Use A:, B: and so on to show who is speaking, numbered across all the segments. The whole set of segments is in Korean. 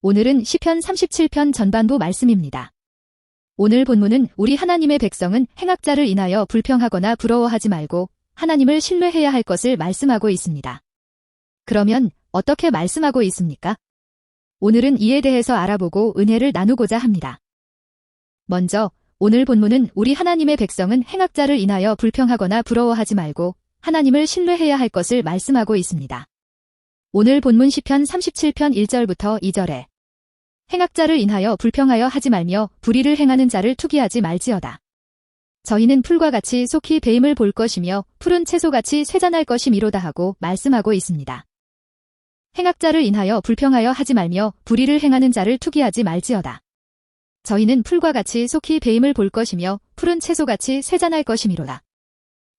A: 오늘은 시편 37편 전반부 말씀입니다. 오늘 본문은 우리 하나님의 백성은 행악자를 인하여 불평하거나 부러워하지 말고 하나님을 신뢰해야 할 것을 말씀하고 있습니다. 그러면 어떻게 말씀하고 있습니까? 오늘은 이에 대해서 알아보고 은혜를 나누고자 합니다. 먼저 오늘 본문은 우리 하나님의 백성은 행악자를 인하여 불평하거나 부러워하지 말고 하나님을 신뢰해야 할 것을 말씀하고 있습니다. 오늘 본문 시편 37편 1절부터 2절에 행악자를 인하여 불평하여 하지 말며 불의를 행하는 자를 투기하지 말지어다. 저희는 풀과 같이 속히 배임을 볼 것이며 푸른 채소같이 쇠잔할 것이미로다 하고 말씀하고 있습니다. 행악자를 인하여 불평하여 하지 말며 불의를 행하는 자를 투기하지 말지어다. 저희는 풀과 같이 속히 배임을 볼 것이며 푸른 채소같이 쇠잔할 것이미로다.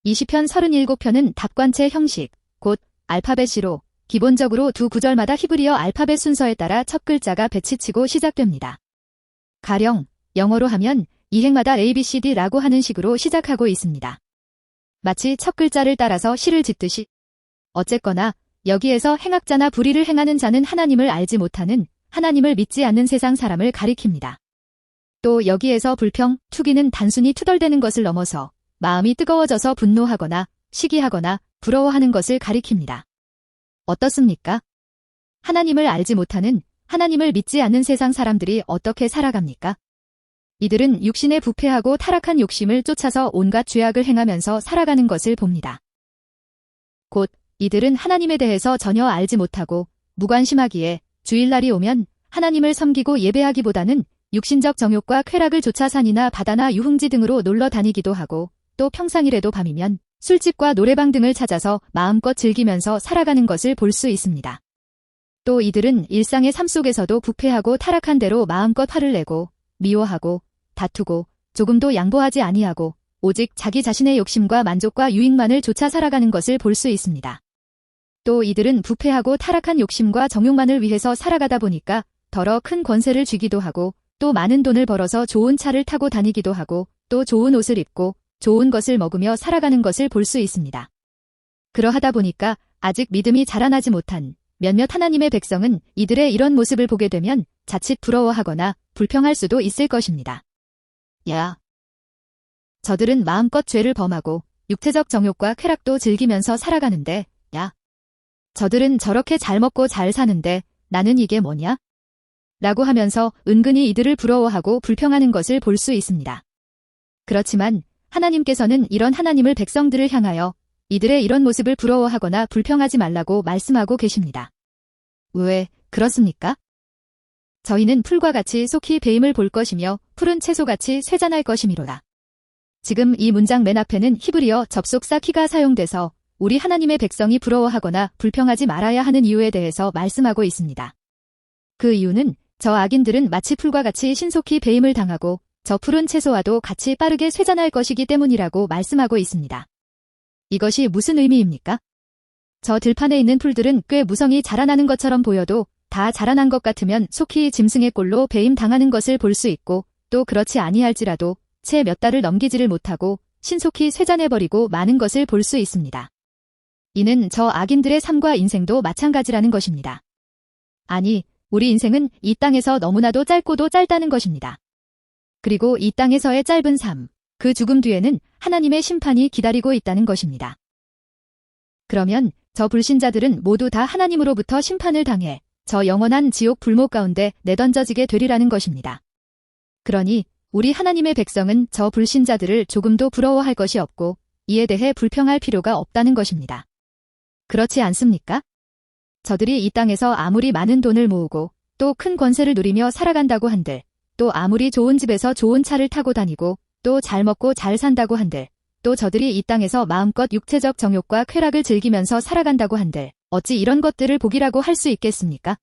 A: 이 시편 37편은 답관체 형식, 곧 알파벳시로 기본적으로 두 구절마다 히브리어 알파벳 순서에 따라 첫 글자가 배치치고 시작됩니다. 가령 영어로 하면 이 행마다 ABCD라고 하는 식으로 시작하고 있습니다. 마치 첫 글자를 따라서 시를 짓듯이. 어쨌거나 여기에서 행악자나 불의를 행하는 자는 하나님을 알지 못하는, 하나님을 믿지 않는 세상 사람을 가리킵니다. 또 여기에서 불평, 투기는 단순히 투덜대는 것을 넘어서 마음이 뜨거워져서 분노하거나 시기하거나 부러워하는 것을 가리킵니다. 어떻습니까? 하나님을 알지 못하는, 하나님을 믿지 않는 세상 사람들이 어떻게 살아갑니까? 이들은 육신에 부패하고 타락한 욕심을 쫓아서 온갖 죄악을 행하면서 살아가는 것을 봅니다. 곧 이들은 하나님에 대해서 전혀 알지 못하고 무관심하기에 주일날이 오면 하나님을 섬기고 예배하기보다는 육신적 정욕과 쾌락을 쫓아 산이나 바다나 유흥지 등으로 놀러 다니기도 하고, 또 평상일에도 밤이면 술집과 노래방 등을 찾아서 마음껏 즐기면서 살아가는 것을 볼 수 있습니다. 또 이들은 일상의 삶 속에서도 부패하고 타락한 대로 마음껏 화를 내고 미워하고 다투고 조금도 양보하지 아니하고 오직 자기 자신의 욕심과 만족과 유익만을 쫓아 살아가는 것을 볼 수 있습니다. 또 이들은 부패하고 타락한 욕심과 정욕만을 위해서 살아가다 보니까 더러 큰 권세를 쥐기도 하고, 또 많은 돈을 벌어서 좋은 차를 타고 다니기도 하고, 또 좋은 옷을 입고 좋은 것을 먹으며 살아가는 것을 볼 수 있습니다. 그러하다 보니까 아직 믿음이 자라나지 못한 몇몇 하나님의 백성은 이들의 이런 모습을 보게 되면 자칫 부러워하거나 불평할 수도 있을 것입니다. 야! 저들은 마음껏 죄를 범하고 육체적 정욕과 쾌락도 즐기면서 살아가는데, 야! 저들은 저렇게 잘 먹고 잘 사는데 나는 이게 뭐냐? 라고 하면서 은근히 이들을 부러워하고 불평하는 것을 볼 수 있습니다. 그렇지만 하나님께서는 이런 하나님을 백성들을 향하여 이들의 이런 모습을 부러워하거나 불평하지 말라고 말씀하고 계십니다. 왜 그렇습니까? 저희는 풀과 같이 속히 배임을 볼 것이며 푸른 채소같이 쇠잔할 것이미로다. 지금 이 문장 맨 앞에는 히브리어 접속사 키가 사용돼서 우리 하나님의 백성이 부러워하거나 불평하지 말아야 하는 이유에 대해서 말씀하고 있습니다. 그 이유는 저 악인들은 마치 풀과 같이 신속히 배임을 당하고 저 푸른 채소와도 같이 빠르게 쇠잔할 것이기 때문이라고 말씀하고 있습니다. 이것이 무슨 의미입니까? 저 들판에 있는 풀들은 꽤 무성히 자라나는 것처럼 보여도 다 자라난 것 같으면 속히 짐승의 꼴로 배임 당하는 것을 볼 수 있고, 또 그렇지 아니할지라도 채 몇 달을 넘기지를 못하고 신속히 쇠잔해버리고 마는 것을 볼 수 있습니다. 이는 저 악인들의 삶과 인생도 마찬가지라는 것입니다. 아니, 우리 인생은 이 땅에서 너무나도 짧고도 짧다는 것입니다. 그리고 이 땅에서의 짧은 삶, 그 죽음 뒤에는 하나님의 심판이 기다리고 있다는 것입니다. 그러면 저 불신자들은 모두 다 하나님으로부터 심판을 당해 저 영원한 지옥 불목 가운데 내던져지게 되리라는 것입니다. 그러니 우리 하나님의 백성은 저 불신자들을 조금도 부러워할 것이 없고 이에 대해 불평할 필요가 없다는 것입니다. 그렇지 않습니까? 저들이 이 땅에서 아무리 많은 돈을 모으고 또 큰 권세를 누리며 살아간다고 한들, 또 아무리 좋은 집에서 좋은 차를 타고 다니고 또 잘 먹고 잘 산다고 한들, 또 저들이 이 땅에서 마음껏 육체적 정욕과 쾌락을 즐기면서 살아간다고 한들 어찌 이런 것들을 복이라고 할 수 있겠습니까?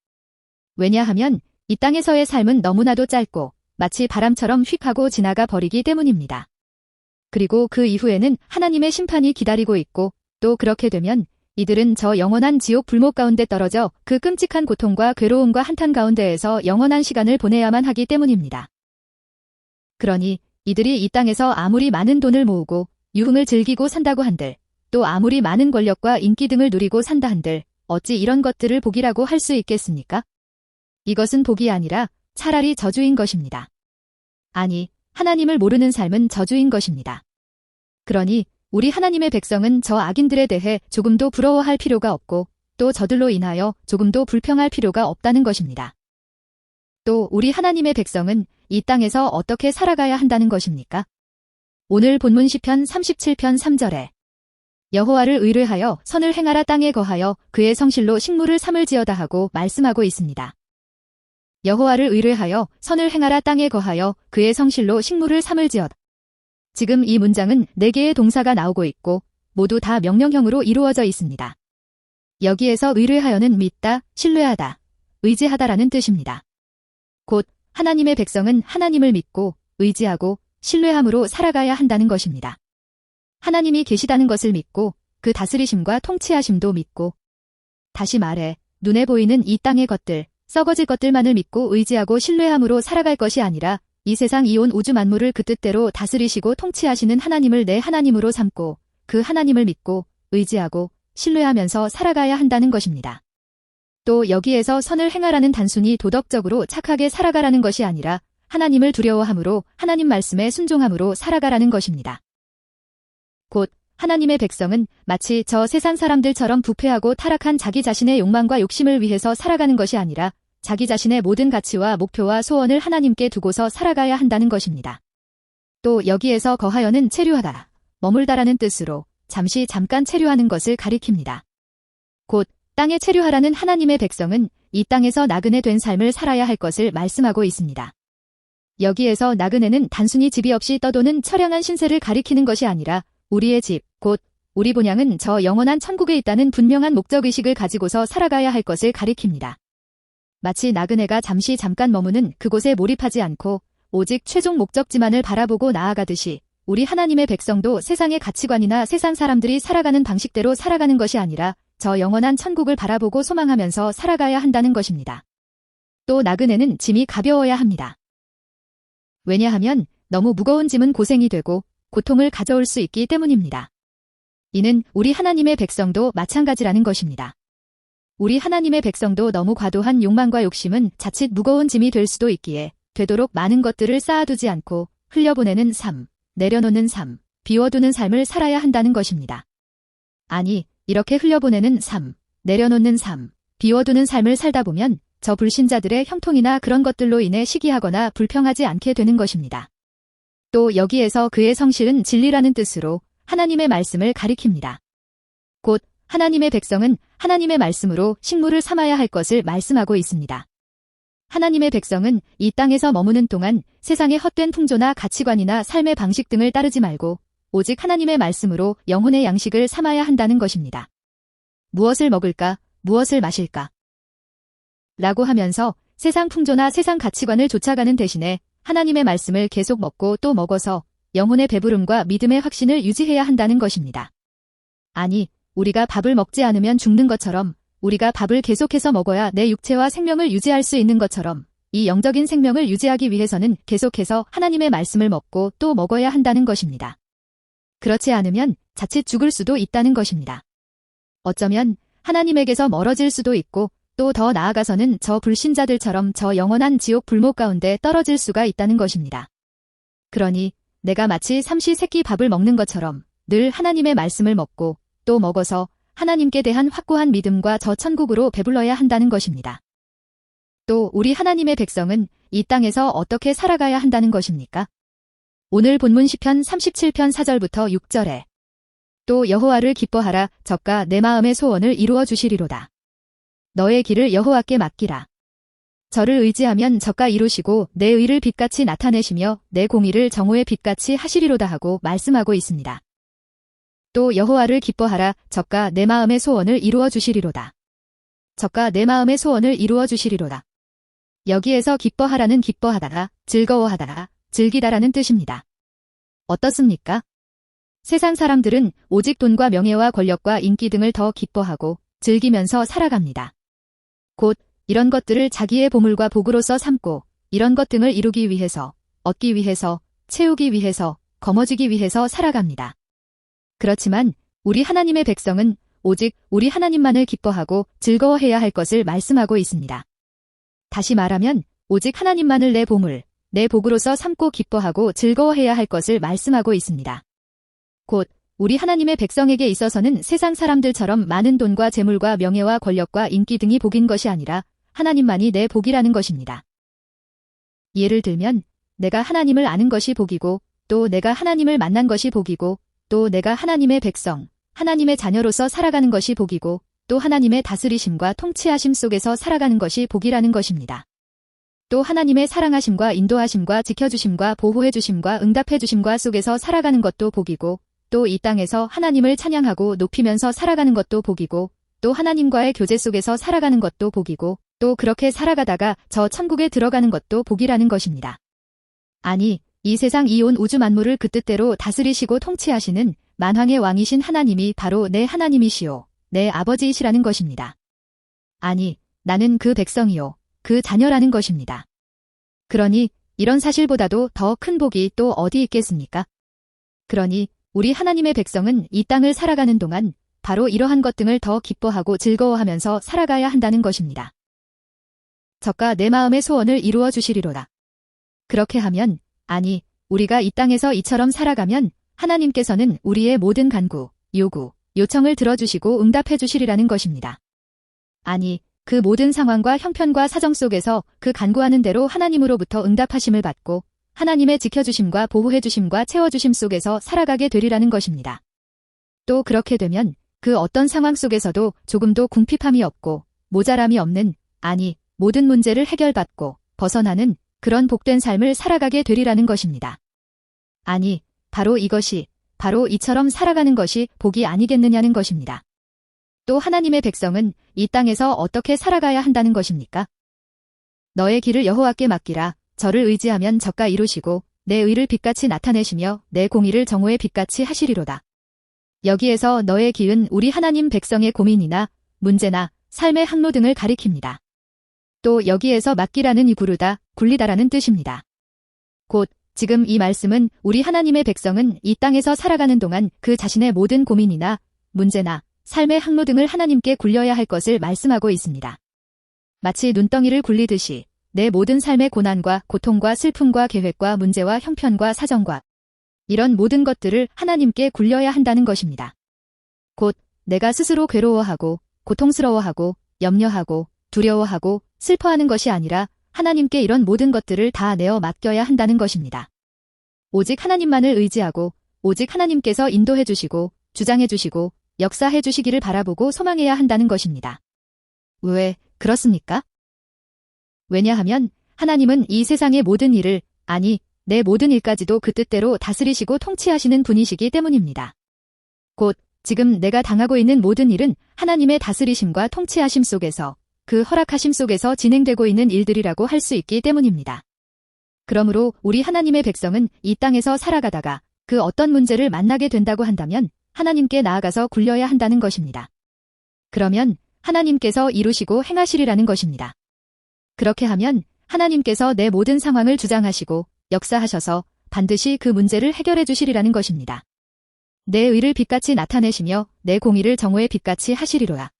A: 왜냐하면 이 땅에서의 삶은 너무나도 짧고 마치 바람처럼 휙 하고 지나가 버리기 때문입니다. 그리고 그 이후에는 하나님의 심판이 기다리고 있고, 또 그렇게 되면 이들은 저 영원한 지옥 불목 가운데 떨어져 그 끔찍한 고통과 괴로움과 한탄 가운데에서 영원한 시간을 보내야만 하기 때문입니다. 그러니 이들이 이 땅에서 아무리 많은 돈을 모으고 유흥을 즐기고 산다고 한들, 또 아무리 많은 권력과 인기 등을 누리고 산다 한들 어찌 이런 것들을 복이라고 할 수 있겠습니까? 이것은 복이 아니라 차라리 저주인 것입니다. 아니, 하나님을 모르는 삶은 저주인 것입니다. 그러니 우리 하나님의 백성은 저 악인들에 대해 조금도 부러워할 필요가 없고 또 저들로 인하여 조금도 불평할 필요가 없다는 것입니다. 또 우리 하나님의 백성은 이 땅에서 어떻게 살아가야 한다는 것입니까? 오늘 본문 시편 37편 3절에 여호와를 의뢰하여 선을 행하라 땅에 거하여 그의 성실로 식물을 삼을지어다 하고 말씀하고 있습니다. 여호와를 의뢰하여 선을 행하라 땅에 거하여 그의 성실로 식물을 삼을지어다. 지금 이 문장은 4개의 동사가 나오고 있고 모두 다 명령형으로 이루어져 있습니다. 여기에서 의뢰하여는 믿다, 신뢰하다, 의지하다라는 뜻입니다. 곧 하나님의 백성은 하나님을 믿고 의지하고 신뢰함으로 살아가야 한다는 것입니다. 하나님이 계시다는 것을 믿고 그 다스리심과 통치하심도 믿고 다시 말해 눈에 보이는 이 땅의 것들, 썩어질 것들만을 믿고 의지하고 신뢰함으로 살아갈 것이 아니라 이 세상 이온 우주 만물을 그 뜻대로 다스리시고 통치하시는 하나님을 내 하나님으로 삼고 그 하나님을 믿고 의지하고 신뢰하면서 살아가야 한다는 것입니다. 또 여기에서 선을 행하라는 단순히 도덕적으로 착하게 살아가라는 것이 아니라 하나님을 두려워함으로 하나님 말씀에 순종함으로 살아가라는 것입니다. 곧 하나님의 백성은 마치 저 세상 사람들처럼 부패하고 타락한 자기 자신의 욕망과 욕심을 위해서 살아가는 것이 아니라 자기 자신의 모든 가치와 목표와 소원을 하나님께 두고서 살아가야 한다는 것입니다. 또 여기에서 거하여는 체류하다, 머물다라는 뜻으로 잠깐 체류하는 것을 가리킵니다. 곧 땅에 체류하라는 하나님의 백성은 이 땅에서 나그네 된 삶을 살아야 할 것을 말씀하고 있습니다. 여기에서 나그네는 단순히 집이 없이 떠도는 처량한 신세를 가리키는 것이 아니라 우리의 집, 곧 우리 본향은 저 영원한 천국에 있다는 분명한 목적의식을 가지고서 살아가야 할 것을 가리킵니다. 마치 나그네가 잠깐 머무는 그곳에 몰입하지 않고 오직 최종 목적지만을 바라보고 나아가듯이 우리 하나님의 백성도 세상의 가치관이나 세상 사람들이 살아가는 방식대로 살아가는 것이 아니라 저 영원한 천국을 바라보고 소망하면서 살아가야 한다는 것입니다. 또 나그네는 짐이 가벼워야 합니다. 왜냐하면 너무 무거운 짐은 고생이 되고 고통을 가져올 수 있기 때문입니다. 이는 우리 하나님의 백성도 마찬가지라는 것입니다. 우리 하나님의 백성도 너무 과도한 욕망과 욕심은 자칫 무거운 짐이 될 수도 있기에 되도록 많은 것들을 쌓아두지 않고 흘려보내는 삶, 내려놓는 삶, 비워두는 삶을 살아야 한다는 것입니다. 아니, 이렇게 흘려보내는 삶, 내려놓는 삶, 비워두는 삶을 살다 보면 저 불신자들의 형통이나 그런 것들로 인해 시기하거나 불평하지 않게 되는 것입니다. 또 여기에서 그의 성실은 진리라는 뜻으로 하나님의 말씀을 가리킵니다. 곧 하나님의 백성은 하나님의 말씀으로 식물을 삼아야 할 것을 말씀하고 있습니다. 하나님의 백성은 이 땅에서 머무는 동안 세상의 헛된 풍조나 가치관이나 삶의 방식 등을 따르지 말고 오직 하나님의 말씀으로 영혼의 양식을 삼아야 한다는 것입니다. 무엇을 먹을까, 무엇을 마실까? 라고 하면서 세상 풍조나 세상 가치관을 쫓아가는 대신에 하나님의 말씀을 계속 먹고 또 먹어서 영혼의 배부름과 믿음의 확신을 유지해야 한다는 것입니다. 아니, 우리가 밥을 먹지 않으면 죽는 것처럼 우리가 밥을 계속해서 먹어야 내 육체와 생명을 유지할 수 있는 것처럼 이 영적인 생명을 유지하기 위해서는 계속해서 하나님의 말씀을 먹고 또 먹어야 한다는 것입니다. 그렇지 않으면 자칫 죽을 수도 있다는 것입니다. 어쩌면 하나님에게서 멀어질 수도 있고 또 더 나아가서는 저 불신자들처럼 저 영원한 지옥 불목 가운데 떨어질 수가 있다는 것입니다. 그러니 내가 마치 삼시세끼 밥을 먹는 것처럼 늘 하나님의 말씀을 먹고 또 먹어서 하나님께 대한 확고한 믿음과 저 천국으로 배불러야 한다는 것입니다. 또 우리 하나님의 백성은 이 땅에서 어떻게 살아가야 한다는 것입니까? 오늘 본문 시편 37편 4절부터 6절에 또 여호와를 기뻐하라 저가 내 마음의 소원을 이루어 주시리로다. 너의 길을 여호와께 맡기라. 저를 의지하면 저가 이루시고 내 의를 빛같이 나타내시며 내 공의를 정오의 빛같이 하시리로다 하고 말씀하고 있습니다. 또 여호와를 기뻐하라 저가 내 마음의 소원을 이루어 주시리로다. 저가 내 마음의 소원을 이루어 주시리로다. 여기에서 기뻐하라는 기뻐하다가 즐거워하다가 즐기다라는 뜻입니다. 어떻습니까? 세상 사람들은 오직 돈과 명예와 권력과 인기 등을 더 기뻐하고 즐기면서 살아갑니다. 곧 이런 것들을 자기의 보물과 복으로서 삼고 이런 것 등을 이루기 위해서, 얻기 위해서, 채우기 위해서, 거머쥐기 위해서 살아갑니다. 그렇지만 우리 하나님의 백성은 오직 우리 하나님만을 기뻐하고 즐거워해야 할 것을 말씀하고 있습니다. 다시 말하면 오직 하나님만을 내 보물, 내 복으로서 삼고 기뻐하고 즐거워해야 할 것을 말씀하고 있습니다. 곧 우리 하나님의 백성에게 있어서는 세상 사람들처럼 많은 돈과 재물과 명예와 권력과 인기 등이 복인 것이 아니라 하나님만이 내 복이라는 것입니다. 예를 들면 내가 하나님을 아는 것이 복이고 또 내가 하나님을 만난 것이 복이고 또 내가 하나님의 백성, 하나님의 자녀로서 살아가는 것이 복이고 또 하나님의 다스리심과 통치하심 속에서 살아가는 것이 복이라는 것입니다. 또 하나님의 사랑하심과 인도하심과 지켜주심과 보호해주심과 응답해주심과 속에서 살아가는 것도 복이고 또 이 땅에서 하나님을 찬양하고 높이면서 살아가는 것도 복이고 또 하나님과의 교제 속에서 살아가는 것도 복이고 또 그렇게 살아가다가 저 천국에 들어가는 것도 복이라는 것입니다. 아니, 이 세상 이 온 우주 만물을 그 뜻대로 다스리시고 통치하시는 만왕의 왕이신 하나님이 바로 내 하나님이시오, 내 아버지이시라는 것입니다. 아니, 나는 그 백성이요, 그 자녀라는 것입니다. 그러니 이런 사실보다도 더 큰 복이 또 어디 있겠습니까? 그러니 우리 하나님의 백성은 이 땅을 살아가는 동안 바로 이러한 것 등을 더 기뻐하고 즐거워하면서 살아가야 한다는 것입니다. 저가 내 마음의 소원을 이루어 주시리로다. 그렇게 하면, 아니, 우리가 이 땅에서 이처럼 살아가면 하나님께서는 우리의 모든 간구, 요구, 요청을 들어주시고 응답해 주시리라는 것입니다. 아니, 그 모든 상황과 형편과 사정 속에서 그 간구하는 대로 하나님으로부터 응답하심을 받고 하나님의 지켜주심과 보호해주심과 채워주심 속에서 살아가게 되리라는 것입니다. 또 그렇게 되면 그 어떤 상황 속에서도 조금도 궁핍함이 없고 모자람이 없는, 아니, 모든 문제를 해결받고 벗어나는 그런 복된 삶을 살아가게 되리라는 것입니다. 아니, 바로 이것이, 바로 이처럼 살아가는 것이 복이 아니겠느냐는 것입니다. 또 하나님의 백성은 이 땅에서 어떻게 살아가야 한다는 것입니까? 너의 길을 여호와께 맡기라. 저를 의지하면 저가 이루시고 내 의를 빛같이 나타내시며 내 공의를 정오의 빛같이 하시리로다. 여기에서 너의 기은 우리 하나님 백성의 고민이나 문제나 삶의 항로 등을 가리킵니다. 또 여기에서 맡기라는 이 구르다, 굴리다라는 뜻입니다. 곧 지금 이 말씀은 우리 하나님의 백성은 이 땅에서 살아가는 동안 그 자신의 모든 고민이나 문제나 삶의 항로 등을 하나님께 굴려야 할 것을 말씀하고 있습니다. 마치 눈덩이를 굴리듯이 내 모든 삶의 고난과 고통과 슬픔과 계획과 문제와 형편과 사정과 이런 모든 것들을 하나님께 굴려야 한다는 것입니다. 곧 내가 스스로 괴로워하고 고통스러워하고 염려하고 두려워하고 슬퍼하는 것이 아니라 하나님께 이런 모든 것들을 다 내어 맡겨야 한다는 것입니다. 오직 하나님만을 의지하고 오직 하나님께서 인도해 주시고 주장해 주시고 역사해 주시기를 바라보고 소망해야 한다는 것입니다. 왜 그렇습니까? 왜냐하면 하나님은 이 세상의 모든 일을, 아니, 내 모든 일까지도 그 뜻대로 다스리시고 통치하시는 분이시기 때문입니다. 곧 지금 내가 당하고 있는 모든 일은 하나님의 다스리심과 통치하심 속에서 그 허락하심 속에서 진행되고 있는 일들이라고 할 수 있기 때문입니다. 그러므로 우리 하나님의 백성은 이 땅에서 살아가다가 그 어떤 문제를 만나게 된다고 한다면 하나님께 나아가서 굴려야 한다는 것입니다. 그러면 하나님께서 이루시고 행하시리라는 것입니다. 그렇게 하면 하나님께서 내 모든 상황을 주장하시고 역사하셔서 반드시 그 문제를 해결해 주시리라는 것입니다. 내 의를 빛같이 나타내시며 내 공의를 정오의 빛같이 하시리로다.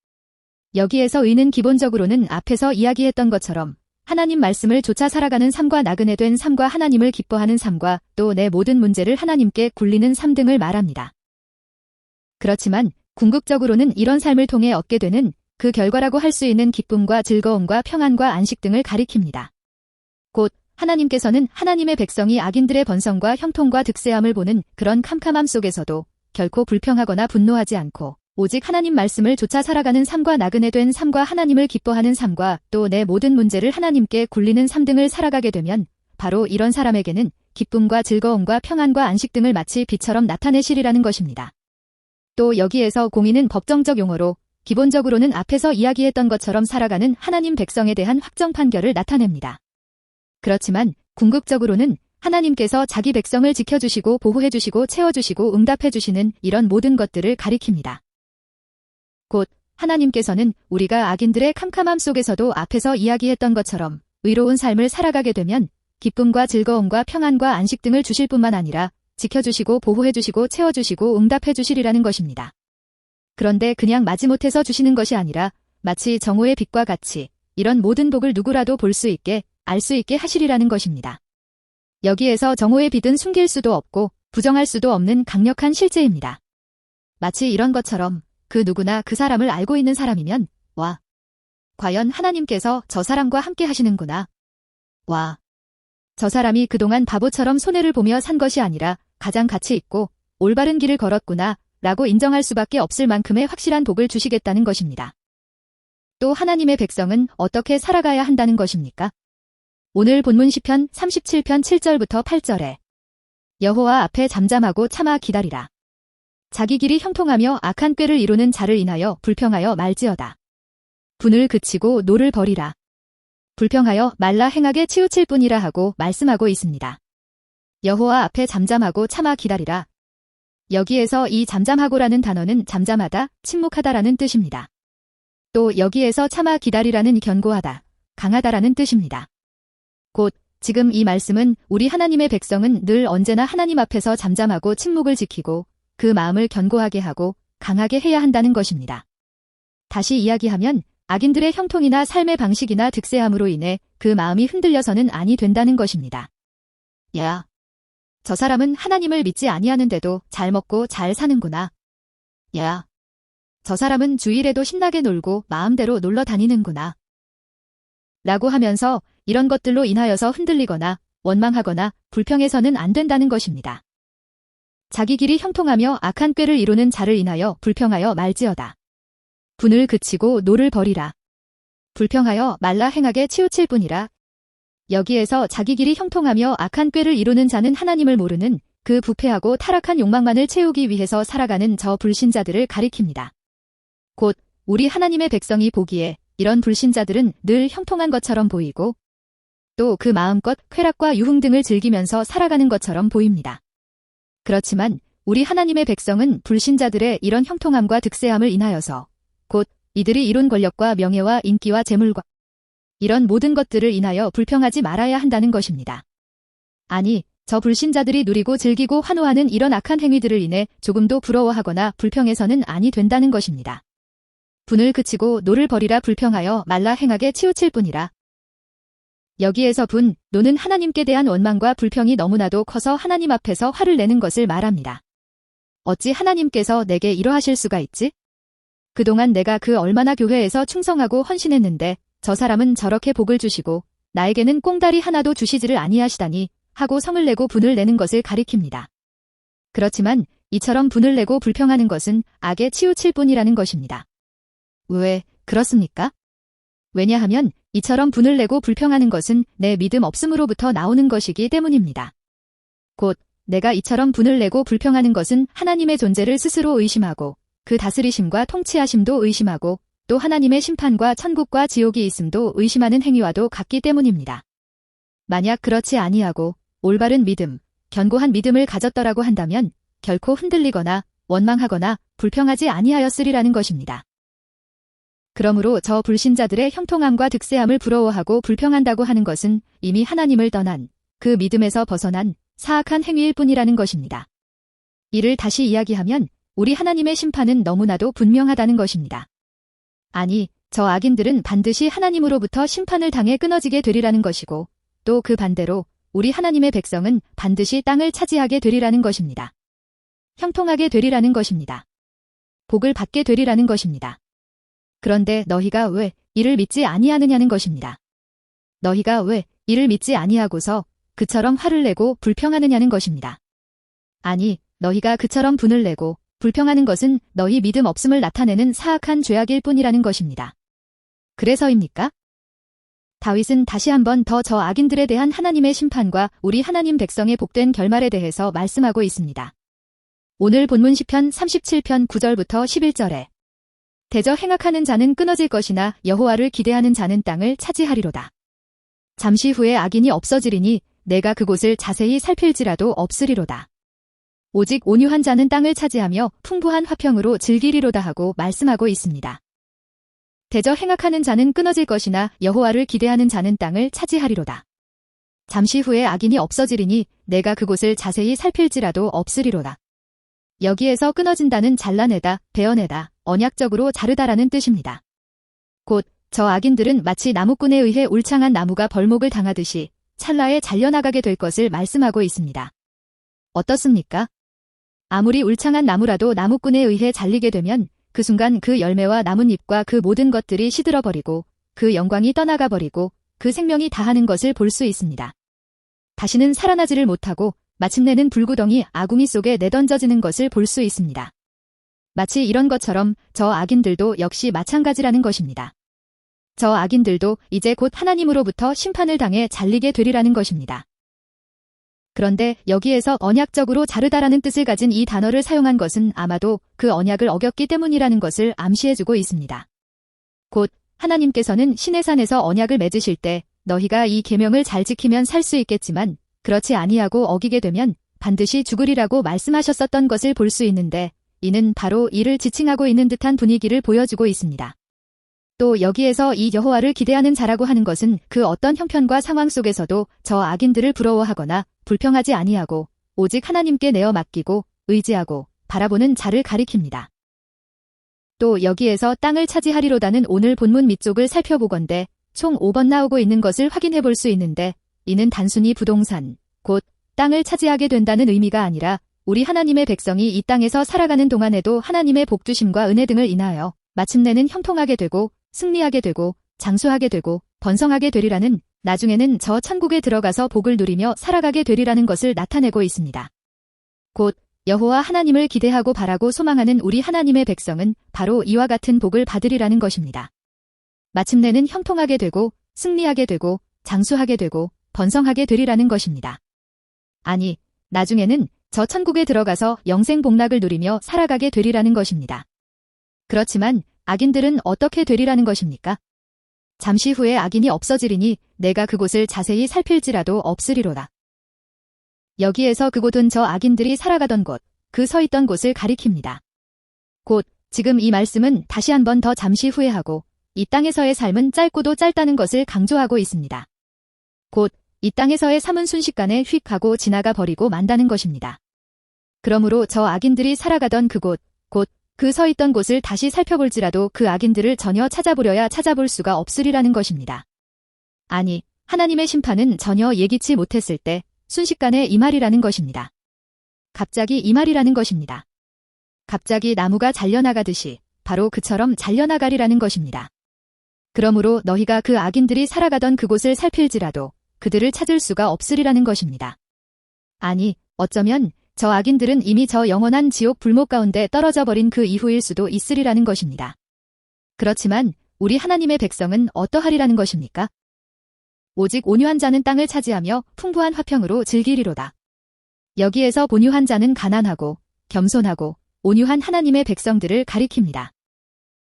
A: 여기에서 의는 기본적으로는 앞에서 이야기했던 것처럼 하나님 말씀을 쫓아 살아가는 삶과 나그네 된 삶과 하나님을 기뻐하는 삶과 또 내 모든 문제를 하나님께 굴리는 삶 등을 말합니다. 그렇지만 궁극적으로는 이런 삶을 통해 얻게 되는 그 결과라고 할 수 있는 기쁨과 즐거움과 평안과 안식 등을 가리킵니다. 곧 하나님께서는 하나님의 백성이 악인들의 번성과 형통과 득세함을 보는 그런 캄캄함 속에서도 결코 불평하거나 분노하지 않고 오직 하나님 말씀을 쫓아 살아가는 삶과 나그네 된 삶과 하나님을 기뻐하는 삶과 또 내 모든 문제를 하나님께 굴리는 삶 등을 살아가게 되면 바로 이런 사람에게는 기쁨과 즐거움과 평안과 안식 등을 마치 빛처럼 나타내시리라는 것입니다. 또 여기에서 공의는 법정적 용어로 기본적으로는 앞에서 이야기했던 것처럼 살아가는 하나님 백성에 대한 확정 판결을 나타냅니다. 그렇지만 궁극적으로는 하나님께서 자기 백성을 지켜주시고 보호해주시고 채워주시고 응답해주시는 이런 모든 것들을 가리킵니다. 곧 하나님께서는 우리가 악인들의 캄캄함 속에서도 앞에서 이야기했던 것처럼 의로운 삶을 살아가게 되면 기쁨과 즐거움과 평안과 안식 등을 주실 뿐만 아니라 지켜주시고 보호해주시고 채워주시고 응답해주시리라는 것입니다. 그런데 그냥 마지못해서 주시는 것이 아니라 마치 정오의 빛과 같이 이런 모든 복을 누구라도 볼 수 있게, 알 수 있게 하시리라는 것입니다. 여기에서 정오의 빛은 숨길 수도 없고 부정할 수도 없는 강력한 실제입니다. 마치 이런 것처럼 그 누구나 그 사람을 알고 있는 사람이면 와, 과연 하나님께서 저 사람과 함께 하시는구나. 와, 저 사람이 그동안 바보처럼 손해를 보며 산 것이 아니라 가장 가치 있고 올바른 길을 걸었구나 라고 인정할 수밖에 없을 만큼의 확실한 복을 주시겠다는 것입니다. 또 하나님의 백성은 어떻게 살아가야 한다는 것입니까? 오늘 본문 시편 37편 7절부터 8절에 여호와 앞에 잠잠하고 참아 기다리라. 자기 길이 형통하며 악한 꾀를 이루는 자를 인하여 불평하여 말지어다. 분을 그치고 노를 버리라. 불평하여 말라 행하게 치우칠 뿐이라 하고 말씀하고 있습니다. 여호와 앞에 잠잠하고 참아 기다리라. 여기에서 이 잠잠하고라는 단어는 잠잠하다, 침묵하다라는 뜻입니다. 또 여기에서 참아 기다리라는 견고하다, 강하다라는 뜻입니다. 곧 지금 이 말씀은 우리 하나님의 백성은 늘 언제나 하나님 앞에서 잠잠하고 침묵을 지키고 그 마음을 견고하게 하고 강하게 해야 한다는 것입니다. 다시 이야기하면 악인들의 형통이나 삶의 방식이나 득세함으로 인해 그 마음이 흔들려서는 아니 된다는 것입니다. 야, 저 사람은 하나님을 믿지 아니하는데도 잘 먹고 잘 사는구나. 야, 저 사람은 주일에도 신나게 놀고 마음대로 놀러 다니는구나. 라고 하면서 이런 것들로 인하여서 흔들리거나 원망하거나 불평해서는 안 된다는 것입니다. 자기 길이 형통하며 악한 꾀를 이루는 자를 인하여 불평하여 말지어다. 분을 그치고 노를 버리라. 불평하여 말라 행하게 치우칠 뿐이라. 여기에서 자기 길이 형통하며 악한 꾀를 이루는 자는 하나님을 모르는 그 부패하고 타락한 욕망만을 채우기 위해서 살아가는 저 불신자들을 가리킵니다. 곧 우리 하나님의 백성이 보기에 이런 불신자들은 늘 형통한 것처럼 보이고 또 그 마음껏 쾌락과 유흥 등을 즐기면서 살아가는 것처럼 보입니다. 그렇지만 우리 하나님의 백성은 불신자들의 이런 형통함과 득세함을 인하여서 곧 이들이 이룬 권력과 명예와 인기와 재물과 이런 모든 것들을 인하여 불평하지 말아야 한다는 것입니다. 아니, 저 불신자들이 누리고 즐기고 환호하는 이런 악한 행위들을 인해 조금도 부러워하거나 불평해서는 아니 된다는 것입니다. 분을 그치고 노를 버리라. 불평하여 말라 행하게 치우칠 뿐이라. 여기에서 분, 노는 하나님께 대한 원망과 불평이 너무나도 커서 하나님 앞에서 화를 내는 것을 말합니다. 어찌 하나님께서 내게 이러하실 수가 있지? 그동안 내가 그 얼마나 교회에서 충성하고 헌신했는데 저 사람은 저렇게 복을 주시고 나에게는 꽁다리 하나도 주시지를 아니하시다니 하고 성을 내고 분을 내는 것을 가리킵니다. 그렇지만 이처럼 분을 내고 불평하는 것은 악에 치우칠 뿐이라는 것입니다. 왜 그렇습니까? 왜냐하면 이처럼 분을 내고 불평하는 것은 내 믿음 없음으로부터 나오는 것이기 때문입니다. 곧 내가 이처럼 분을 내고 불평하는 것은 하나님의 존재를 스스로 의심하고 그 다스리심과 통치하심도 의심하고 또 하나님의 심판과 천국과 지옥이 있음도 의심하는 행위와도 같기 때문입니다. 만약 그렇지 아니하고 올바른 믿음, 견고한 믿음을 가졌더라고 한다면 결코 흔들리거나 원망하거나 불평하지 아니하였으리라는 것입니다. 그러므로 저 불신자들의 형통함과 득세함을 부러워하고 불평한다고 하는 것은 이미 하나님을 떠난 그 믿음에서 벗어난 사악한 행위일 뿐이라는 것입니다. 이를 다시 이야기하면 우리 하나님의 심판은 너무나도 분명하다는 것입니다. 아니, 저 악인들은 반드시 하나님으로부터 심판을 당해 끊어지게 되리라는 것이고 또 그 반대로 우리 하나님의 백성은 반드시 땅을 차지하게 되리라는 것입니다. 형통하게 되리라는 것입니다. 복을 받게 되리라는 것입니다. 그런데 너희가 왜 이를 믿지 아니하느냐는 것입니다. 너희가 왜 이를 믿지 아니하고서 그처럼 화를 내고 불평하느냐는 것입니다. 아니, 너희가 그처럼 분을 내고 불평하는 것은 너희 믿음 없음을 나타내는 사악한 죄악일 뿐이라는 것입니다. 그래서입니까? 다윗은 다시 한번 더 저 악인들에 대한 하나님의 심판과 우리 하나님 백성의 복된 결말에 대해서 말씀하고 있습니다. 오늘 본문 시편 37편 9절부터 11절에 대저 행악하는 자는 끊어질 것이나 여호와를 기대하는 자는 땅을 차지하리로다. 잠시 후에 악인이 없어지리니 내가 그곳을 자세히 살필지라도 없으리로다. 오직 온유한 자는 땅을 차지하며 풍부한 화평으로 즐기리로다 하고 말씀하고 있습니다. 대저 행악하는 자는 끊어질 것이나 여호와를 기대하는 자는 땅을 차지하리로다. 잠시 후에 악인이 없어지리니 내가 그곳을 자세히 살필지라도 없으리로다. 여기에서 끊어진다는 잘라내다, 베어내다, 언약적으로 자르다라는 뜻입니다. 곧 저 악인들은 마치 나무꾼에 의해 울창한 나무가 벌목을 당하듯이 찰나에 잘려나가게 될 것을 말씀하고 있습니다. 어떻습니까? 아무리 울창한 나무라도 나무꾼에 의해 잘리게 되면 그 순간 그 열매와 나뭇잎과 그 모든 것들이 시들어버리고 그 영광이 떠나가버리고 그 생명이 다하는 것을 볼 수 있습니다. 다시는 살아나지를 못하고 마침내는 불구덩이 아궁이 속에 내던져지는 것을 볼 수 있습니다. 마치 이런 것처럼 저 악인들도 역시 마찬가지라는 것입니다. 저 악인들도 이제 곧 하나님으로부터 심판을 당해 잘리게 되리라는 것입니다. 그런데 여기에서 언약적으로 자르다라는 뜻을 가진 이 단어를 사용한 것은 아마도 그 언약을 어겼기 때문이라는 것을 암시해주고 있습니다. 곧 하나님께서는 시내산에서 언약을 맺으실 때 너희가 이 계명을 잘 지키면 살 수 있겠지만 그렇지 아니하고 어기게 되면 반드시 죽으리라고 말씀하셨었던 것을 볼 수 있는데 이는 바로 이를 지칭하고 있는 듯한 분위기를 보여주고 있습니다. 또 여기에서 이 여호와를 기대하는 자라고 하는 것은 그 어떤 형편과 상황 속에서도 저 악인들을 부러워하거나 불평하지 아니하고 오직 하나님께 내어 맡기고 의지하고 바라보는 자를 가리킵니다. 또 여기에서 땅을 차지하리로다는 오늘 본문 밑쪽을 살펴보건대 총 5번 나오고 있는 것을 확인해 볼 수 있는데 이는 단순히 부동산, 곧 땅을 차지하게 된다는 의미가 아니라 우리 하나님의 백성이 이 땅에서 살아가는 동안에도 하나님의 복주심과 은혜 등을 인하여 마침내는 형통하게 되고 승리하게 되고 장수하게 되고 번성하게 되리라는 나중에는 저 천국에 들어가서 복을 누리며 살아가게 되리라는 것을 나타내고 있습니다. 곧 여호와 하나님을 기대하고 바라고 소망하는 우리 하나님의 백성은 바로 이와 같은 복을 받으리라는 것입니다. 마침내는 형통하게 되고 승리하게 되고 장수하게 되고 번성하게 되리라는 것입니다. 아니, 나중에는 저 천국에 들어가서 영생 복락을 누리며 살아가게 되리라는 것입니다. 그렇지만 악인들은 어떻게 되리라는 것입니까? 잠시 후에 악인이 없어지리니 내가 그곳을 자세히 살필지라도 없으리로다. 여기에서 그곳은 저 악인들이 살아가던 곳, 그 서 있던 곳을 가리킵니다. 곧 지금 이 말씀은 다시 한번 더 잠시 후에 하고 이 땅에서의 삶은 짧고도 짧다는 것을 강조하고 있습니다. 곧 이 땅에서의 삶은 순식간에 휙 하고 지나가 버리고 만다는 것입니다. 그러므로 저 악인들이 살아가던 그곳, 곧 그 서 있던 곳을 다시 살펴볼지라도 그 악인들을 전혀 찾아보려야 찾아볼 수가 없으리라는 것입니다. 아니, 하나님의 심판은 전혀 예기치 못했을 때 순식간에 임하리라는 것입니다. 갑자기 임하리라는 것입니다. 갑자기 나무가 잘려나가듯이 바로 그처럼 잘려나가리라는 것입니다. 그러므로 너희가 그 악인들이 살아가던 그곳을 살필지라도 그들을 찾을 수가 없으리라는 것입니다. 아니, 어쩌면 저 악인들은 이미 저 영원한 지옥 불목 가운데 떨어져 버린 그 이후일 수도 있으리라는 것입니다. 그렇지만 우리 하나님의 백성은 어떠하리라는 것입니까? 오직 온유한 자는 땅을 차지하며 풍부한 화평으로 즐기리로다. 여기에서 본유한 자는 가난하고 겸손하고 온유한 하나님의 백성들을 가리킵니다.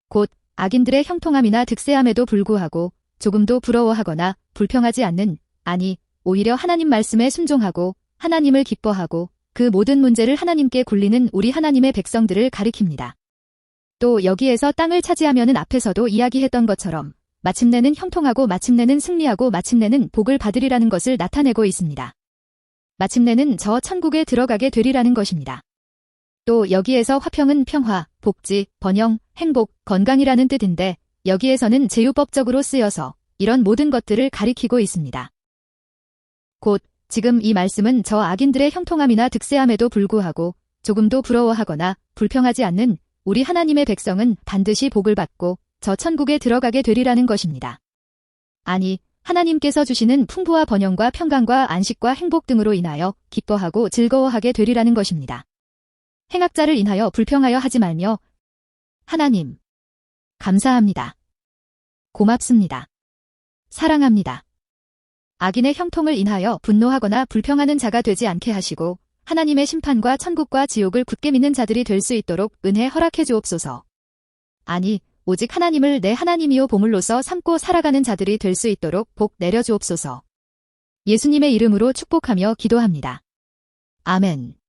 A: 곧 악인들의 형통함이나 득세함에도 불구하고 조금도 부러워하거나 불평하지 않는, 아니 오히려 하나님 말씀에 순종하고 하나님을 기뻐하고 그 모든 문제를 하나님께 굴리는 우리 하나님의 백성들을 가리킵니다. 또 여기에서 땅을 차지하면은 앞에서도 이야기했던 것처럼 마침내는 형통하고 마침내는 승리하고 마침내는 복을 받으리라는 것을 나타내고 있습니다. 마침내는 저 천국에 들어가게 되리라는 것입니다. 또 여기에서 화평은 평화, 복지, 번영, 행복, 건강이라는 뜻인데 여기에서는 제휴법적으로 쓰여서 이런 모든 것들을 가리키고 있습니다. 곧 지금 이 말씀은 저 악인들의 형통함이나 득세함에도 불구하고 조금도 부러워하거나 불평하지 않는 우리 하나님의 백성은 반드시 복을 받고 저 천국에 들어가게 되리라는 것입니다. 아니, 하나님께서 주시는 풍부와 번영과 평강과 안식과 행복 등으로 인하여 기뻐하고 즐거워하게 되리라는 것입니다. 행악자를 인하여 불평하여 하지 말며 하나님, 감사합니다. 고맙습니다. 사랑합니다. 악인의 형통을 인하여 분노하거나 불평하는 자가 되지 않게 하시고 하나님의 심판과 천국과 지옥을 굳게 믿는 자들이 될 수 있도록 은혜 허락해 주옵소서. 아니, 오직 하나님을 내 하나님이요 보물로서 삼고 살아가는 자들이 될 수 있도록 복 내려 주옵소서. 예수님의 이름으로 축복하며 기도합니다. 아멘.